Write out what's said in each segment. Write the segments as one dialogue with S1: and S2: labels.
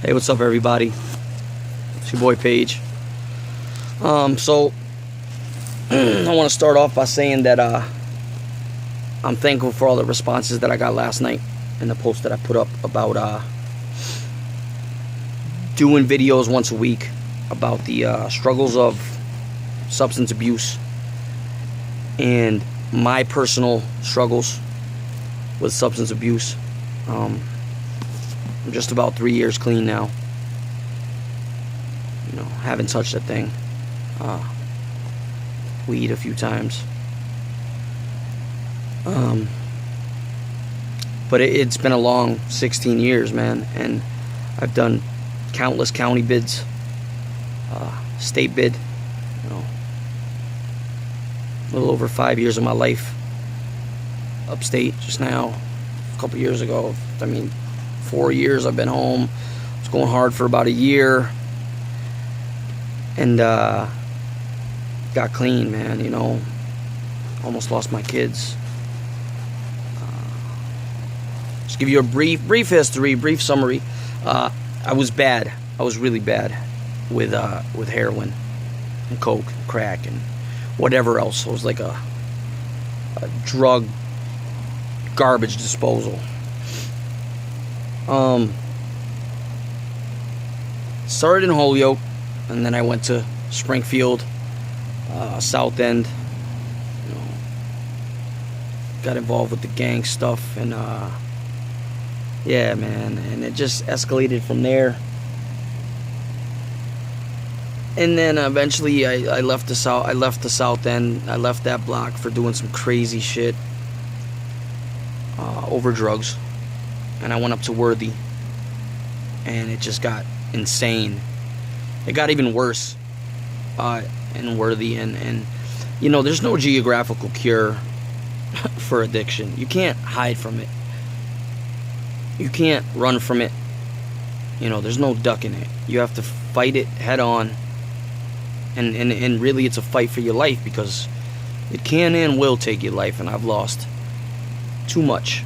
S1: Hey, what's up, everybody? It's your boy Paige. So I want to start off by saying that I'm thankful for all the responses that I got last night in the post that I put up about doing videos once a week about the struggles of substance abuse and my personal struggles with substance abuse. I'm just about 3 years clean now. You know, haven't touched a thing. Weed a few times. But it's been a long 16 years, man, and I've done countless county bids, state bid, you know, a little over 5 years of my life upstate just now. A couple years ago, 4 years I've been home. I was going hard for about a year, and got clean, man. You know, almost lost my kids. Just give you a brief history, brief summary. I was bad. I was really bad with heroin and coke, and crack, and whatever else. It was like a drug garbage disposal. Started in Holyoke, and then I went to Springfield, South End. You know, got involved with the gang stuff, and yeah, man, and it just escalated from there. And then eventually, I left the South. I left the South End. I left that block for doing some crazy shit over drugs. And I went up to Worthy, and it just got insane. It got even worse in Worthy, and you know, there's no geographical cure for addiction. You can't hide from it. You can't run from it. You know, there's no ducking it. You have to fight it head on, and really, it's a fight for your life, because it can and will take your life, and I've lost too much.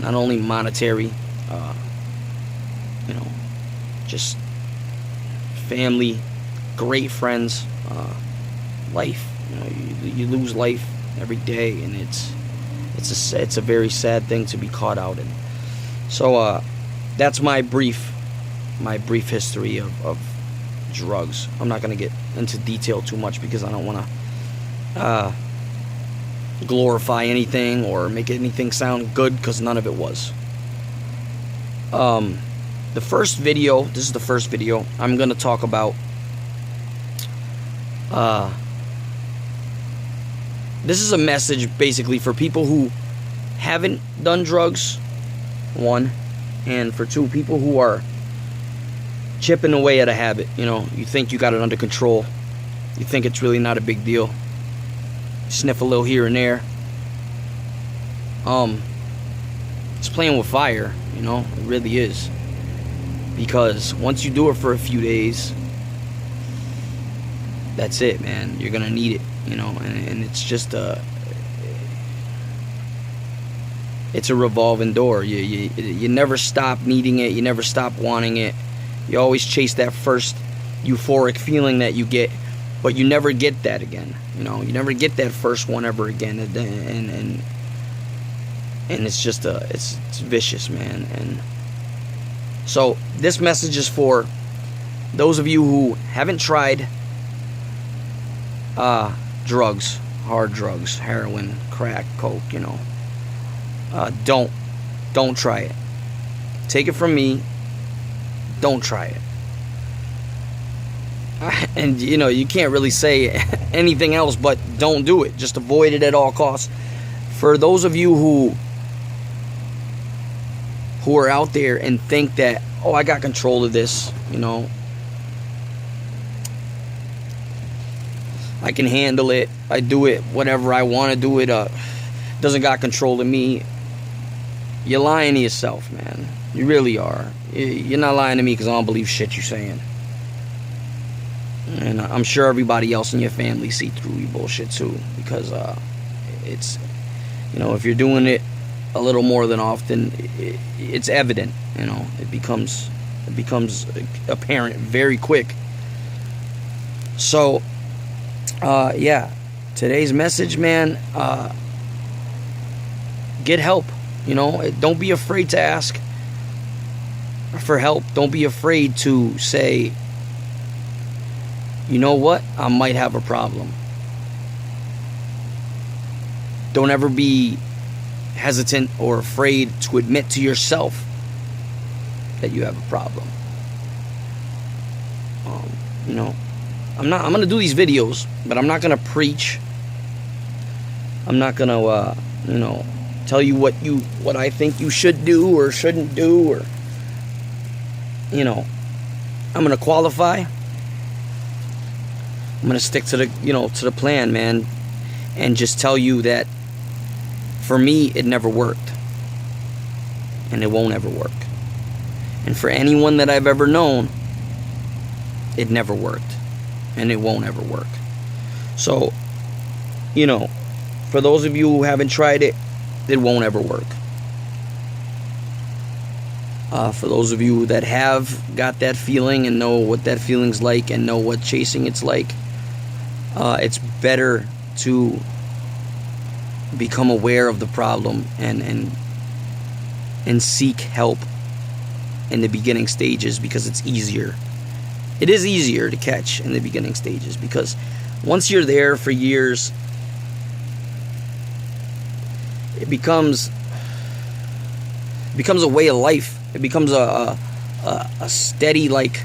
S1: Not only monetary, you know, just family, great friends, life. You know, you lose life every day, and it's a very sad thing to be caught out in. So that's my brief history of drugs. I'm not gonna get into detail too much, because I don't want to glorify anything or make anything sound good, because none of it was. The first video, this is the first video I'm gonna talk about. This is a message basically for people who haven't done drugs, one, and for two, people who are chipping away at a habit. You know, you think you got it under control, you think it's really not a big deal, sniff a little here and there. It's playing with fire, you know, it really is. Because once you do it for a few days, that's it, man. You're gonna need it, you know, and it's just it's a revolving door. You never stop needing it, you never stop wanting it. You always chase that first euphoric feeling that you get, but you never get that again. You know, you never get that first one ever again, and it's just it's vicious, man. And so this message is for those of you who haven't tried drugs, hard drugs, heroin, crack, coke. You know, don't try it. Take it from me. Don't try it. And you know, you can't really say anything else but don't do it. Just avoid it at all costs. For those of you who are out there and think that, oh, I got control of this, you know, I can handle it, I do it whatever I want to do it, doesn't got control of me, you're lying to yourself, man. You really are. You're not lying to me, because I don't believe shit you're saying. And I'm sure everybody else in your family see through your bullshit too, because it's, you know, if you're doing it a little more than often, it's evident, you know, it becomes It becomes apparent very quick. So, yeah, today's message, man, get help. You know, don't be afraid to ask for help. Don't be afraid to say, you know what, I might have a problem. Don't ever be hesitant or afraid to admit to yourself that you have a problem. You know, I'm gonna do these videos, but I'm not gonna preach. I'm not gonna you know, tell you what I think you should do or shouldn't do, or, you know, I'm gonna qualify. I'm gonna stick to the, you know, to the plan, man, and just tell you that for me it never worked, and it won't ever work. And for anyone that I've ever known, it never worked, and it won't ever work. So, you know, for those of you who haven't tried it, it won't ever work. For those of you that have got that feeling and know what that feeling's like and know what chasing it's like, it's better to become aware of the problem and seek help in the beginning stages, because it's easier. It is easier to catch in the beginning stages, because once you're there for years, it becomes a way of life. It becomes a steady, like,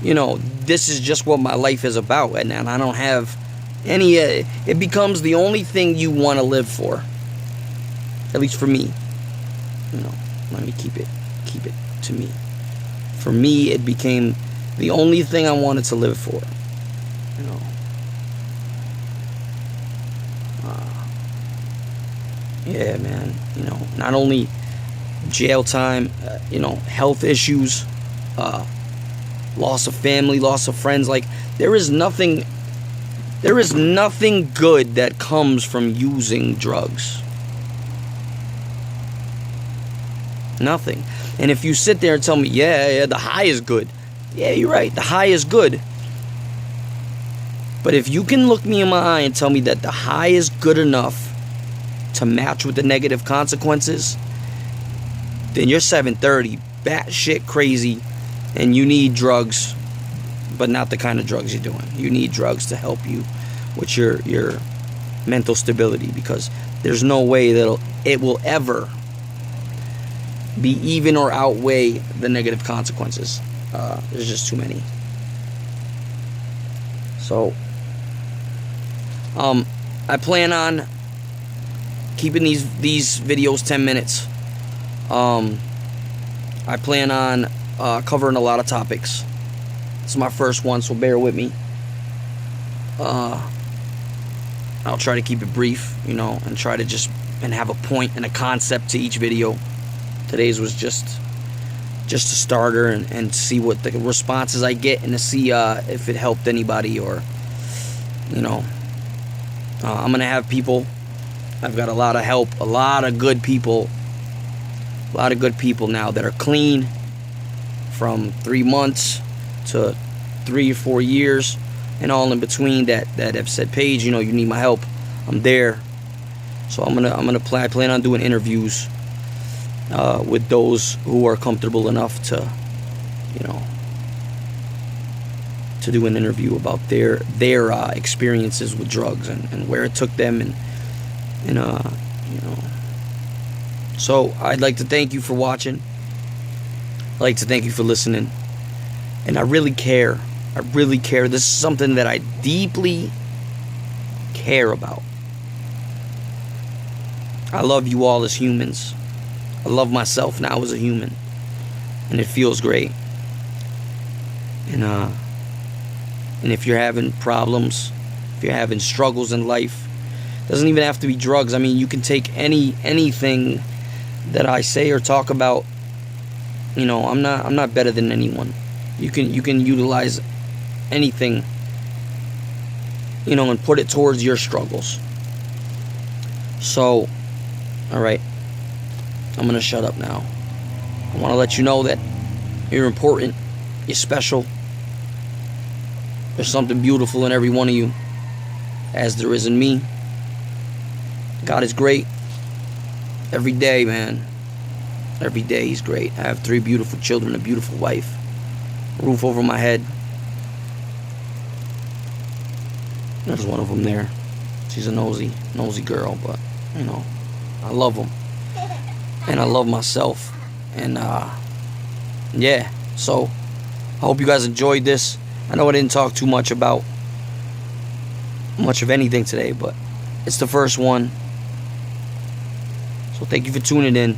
S1: you know, this is just what my life is about, and I don't have any. It becomes the only thing you want to live for. At least for me. You know, let me keep it to me. For me, it became the only thing I wanted to live for. You know. Yeah, man. You know, not only jail time, you know, health issues, loss of family, loss of friends. Like, there is nothing good that comes from using drugs. Nothing. And if you sit there and tell me, yeah, the high is good. Yeah, you're right. The high is good. But if you can look me in my eye and tell me that the high is good enough to match with the negative consequences, then you're 730, batshit crazy, and you need drugs, but not the kind of drugs you're doing. You need drugs to help you with your mental stability, because there's no way that it will ever be even or outweigh the negative consequences. There's just too many. So, I plan on keeping these videos 10 minutes. I plan on covering a lot of topics. It's my first one, so bear with me. I'll try to keep it brief, you know, and try to just have a point and a concept to each video. Today's was just a starter, and see what the responses I get, and to see if it helped anybody, or, you know, I'm gonna have people. I've got a lot of help, a lot of good people now that are clean, from 3 months to 3 or 4 years, and all in between, that have said, Paige, you know, you need my help. I'm there. So I plan on doing interviews with those who are comfortable enough to, you know, to do an interview about their experiences with drugs, and where it took them, and you know. So I'd like to thank you for watching. I'd like to thank you for listening. And I really care. This is something that I deeply care about. I love you all as humans. I love myself now as a human. And it feels great. And if you're having problems, if you're having struggles in life, it doesn't even have to be drugs. I mean, you can take anything that I say or talk about. You know, I'm not better than anyone. You can utilize anything, you know, and put it towards your struggles. So, all right, I'm gonna shut up now. I want to let you know that You're important. You're special. There's something beautiful in every one of you, as there is in me. God is great. Every day, man. Every day He's great. I have 3 beautiful children, a beautiful wife, a roof over my head. There's one of them there. She's a nosy girl, but, you know, I love them. And I love myself. And, yeah. So, I hope you guys enjoyed this. I know I didn't talk too much about much of anything today, but it's the first one. So thank you for tuning in.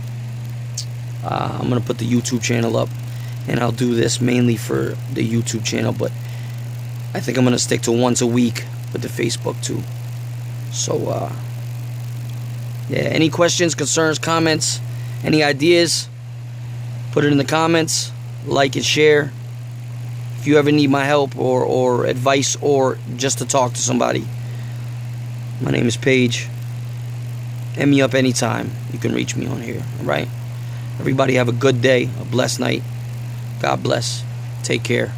S1: I'm going to put the YouTube channel up, and I'll do this mainly for the YouTube channel, but I think I'm going to stick to once a week with the Facebook too. So, yeah, any questions, concerns, comments, any ideas, put it in the comments. Like and share. If you ever need my help or advice or just to talk to somebody, my name is Paige. Hit me up anytime. You can reach me on here. Alright? Everybody have a good day, a blessed night. God bless. Take care.